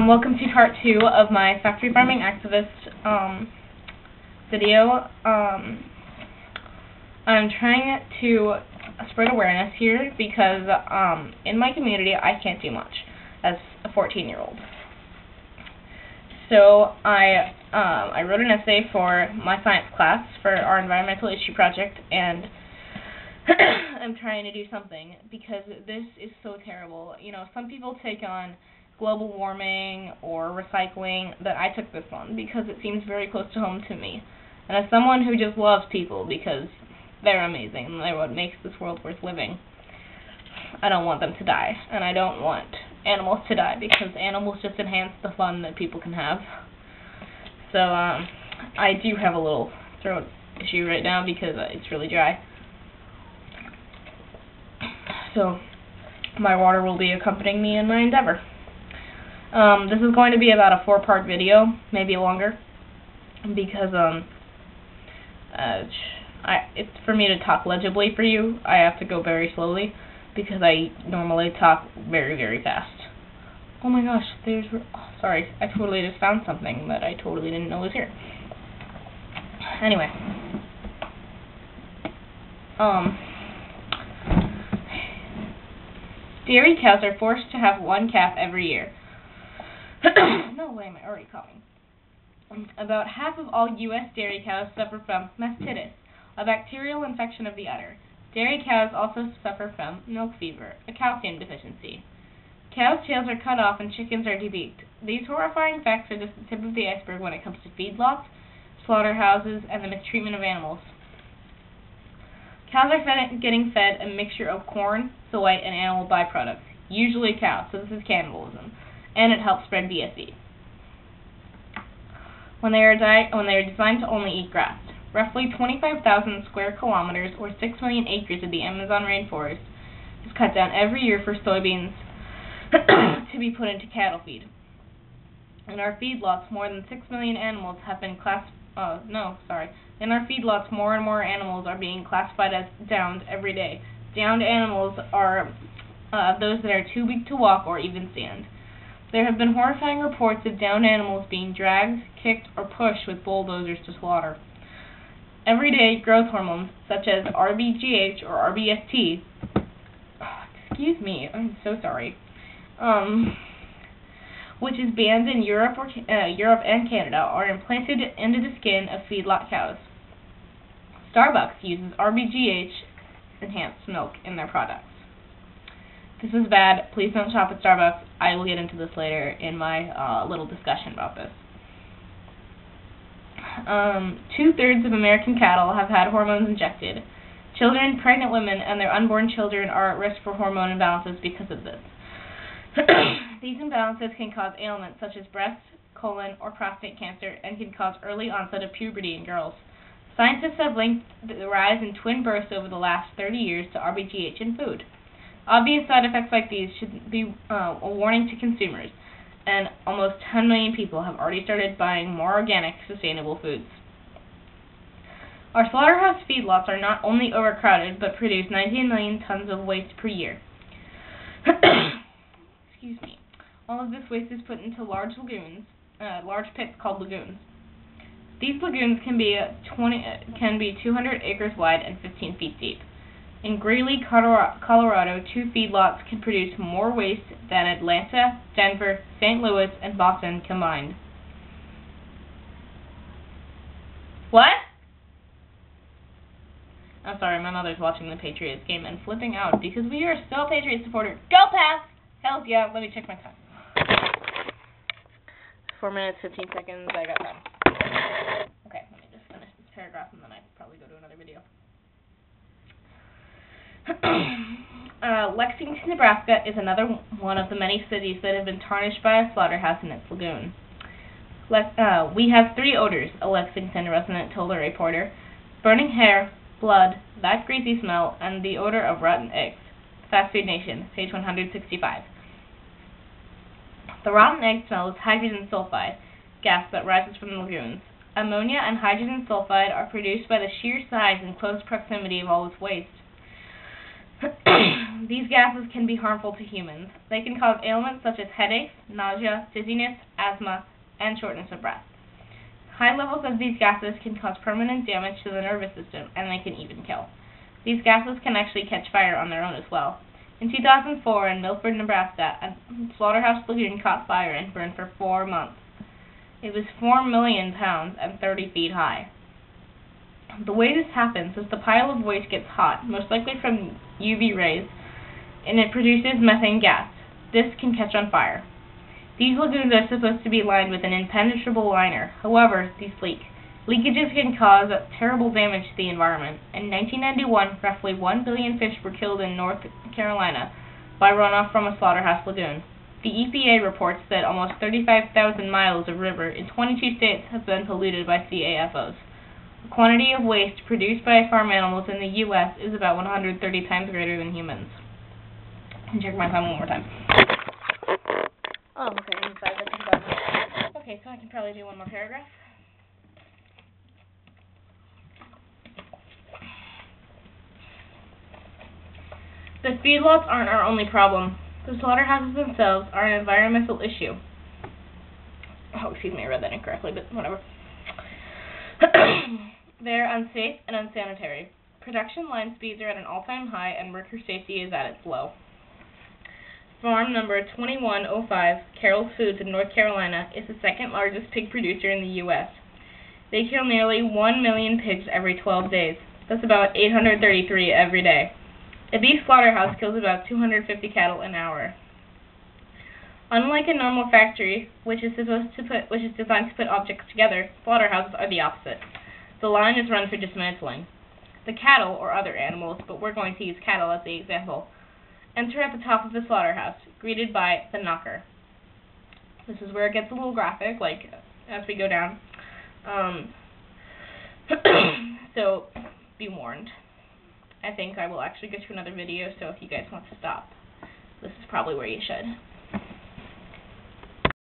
Welcome to part 2 of my factory farming activist video. I'm trying to spread awareness here because in my community I can't do much as a 14-year-old. So I wrote an essay for my science class for our environmental issue project, and I'm trying to do something because this is so terrible. You know, some people take on global warming or recycling, but I took this one because it seems very close to home to me. And as someone who just loves people because they're amazing and they're what makes this world worth living, I don't want them to die. And I don't want animals to die because animals just enhance the fun that people can have. So I do have a little throat issue right now because it's really dry. So my water will be accompanying me in my endeavor. This is going to be about a 4-part video, maybe longer, because it's for me to talk legibly for you. I have to go very slowly because I normally talk very, very fast. Oh my gosh, sorry, I totally just found something that I totally didn't know was here. Anyway, dairy cows are forced to have one calf every year. No way am I already coughing. About half of all U.S. dairy cows suffer from mastitis, a bacterial infection of the udder. Dairy cows also suffer from milk fever, a calcium deficiency. Cows' tails are cut off and chickens are debeaked. These horrifying facts are just the tip of the iceberg when it comes to feedlots, slaughterhouses, and the mistreatment of animals. Cows are getting fed a mixture of corn, soy, and animal byproducts, usually cows, so this is cannibalism, and it helps spread BSE. When they are designed to only eat grass. Roughly 25,000 square kilometers, or 6 million acres of the Amazon rainforest, is cut down every year for soybeans to be put into cattle feed. In our feedlots, more than 6 million animals have been In our feedlots, more and more animals are being classified as downed every day. Downed animals are those that are too weak to walk or even stand. There have been horrifying reports of downed animals being dragged, kicked, or pushed with bulldozers to slaughter. Everyday growth hormones, such as RBGH or RBST, excuse me, I'm so sorry, which is banned in Europe and Canada, are implanted into the skin of feedlot cows. Starbucks uses RBGH enhanced milk in their products. This is bad. Please don't shop at Starbucks. I will get into this later in my little discussion about this. 2/3 of American cattle have had hormones injected. Children, pregnant women, and their unborn children are at risk for hormone imbalances because of this. These imbalances can cause ailments such as breast, colon, or prostate cancer, and can cause early onset of puberty in girls. Scientists have linked the rise in twin births over the last 30 years to RBGH in food. Obvious side effects like these should be a warning to consumers, and almost 10 million people have already started buying more organic, sustainable foods. Our slaughterhouse feedlots are not only overcrowded, but produce 19 million tons of waste per year. Excuse me. All of this waste is put into large pits called lagoons. These lagoons can be 200 acres wide and 15 feet deep. In Greeley, Colorado, 2 feedlots can produce more waste than Atlanta, Denver, St. Louis, and Boston combined. What? I'm sorry, my mother's watching the Patriots game and flipping out because we are still Patriots supporters. Go Pats! Hells yeah, let me check my time. 4 minutes, 15 seconds, I got time. Okay, let me just finish this paragraph and then I can probably go to another video. Lexington, Nebraska is another one of the many cities that have been tarnished by a slaughterhouse in its lagoon. We have 3 odors, a Lexington resident told a reporter: burning hair, blood, that greasy smell, and the odor of rotten eggs. Fast Food Nation, page 165. The rotten egg smell is hydrogen sulfide gas that rises from the lagoons. Ammonia and hydrogen sulfide are produced by the sheer size and close proximity of all this waste. These gases can be harmful to humans. They can cause ailments such as headaches, nausea, dizziness, asthma, and shortness of breath. High levels of these gases can cause permanent damage to the nervous system, and they can even kill. These gases can actually catch fire on their own as well. In 2004, in Milford, Nebraska, a slaughterhouse lagoon caught fire and burned for 4 months. It was 4 million pounds and 30 feet high. The way this happens is the pile of waste gets hot, most likely from UV rays, and it produces methane gas. This can catch on fire. These lagoons are supposed to be lined with an impenetrable liner. However, these leak. Leakages can cause terrible damage to the environment. In 1991, roughly 1 billion fish were killed in North Carolina by runoff from a slaughterhouse lagoon. The EPA reports that almost 35,000 miles of river in 22 states have been polluted by CAFOs. The quantity of waste produced by farm animals in the U.S. is about 130 times greater than humans. I'll check my time one more time. Oh, okay, okay, so I can probably do one more paragraph. The feedlots aren't our only problem. The slaughterhouses themselves are an environmental issue. Oh, excuse me, I read that incorrectly, but whatever. They're unsafe and unsanitary. Production line speeds are at an all-time high, and worker safety is at its low. Farm number 2105, Carroll's Foods in North Carolina, is the second largest pig producer in the U.S. They kill nearly 1 million pigs every 12 days. That's about 833 every day. A beef slaughterhouse kills about 250 cattle an hour. Unlike a normal factory, which is designed to put objects together, slaughterhouses are the opposite. The line is run for dismantling. The cattle, or other animals, but we're going to use cattle as the example, enter at the top of the slaughterhouse, greeted by the knocker. This is where it gets a little graphic, like as we go down. So be warned. I think I will actually get to another video, so if you guys want to stop, this is probably where you should.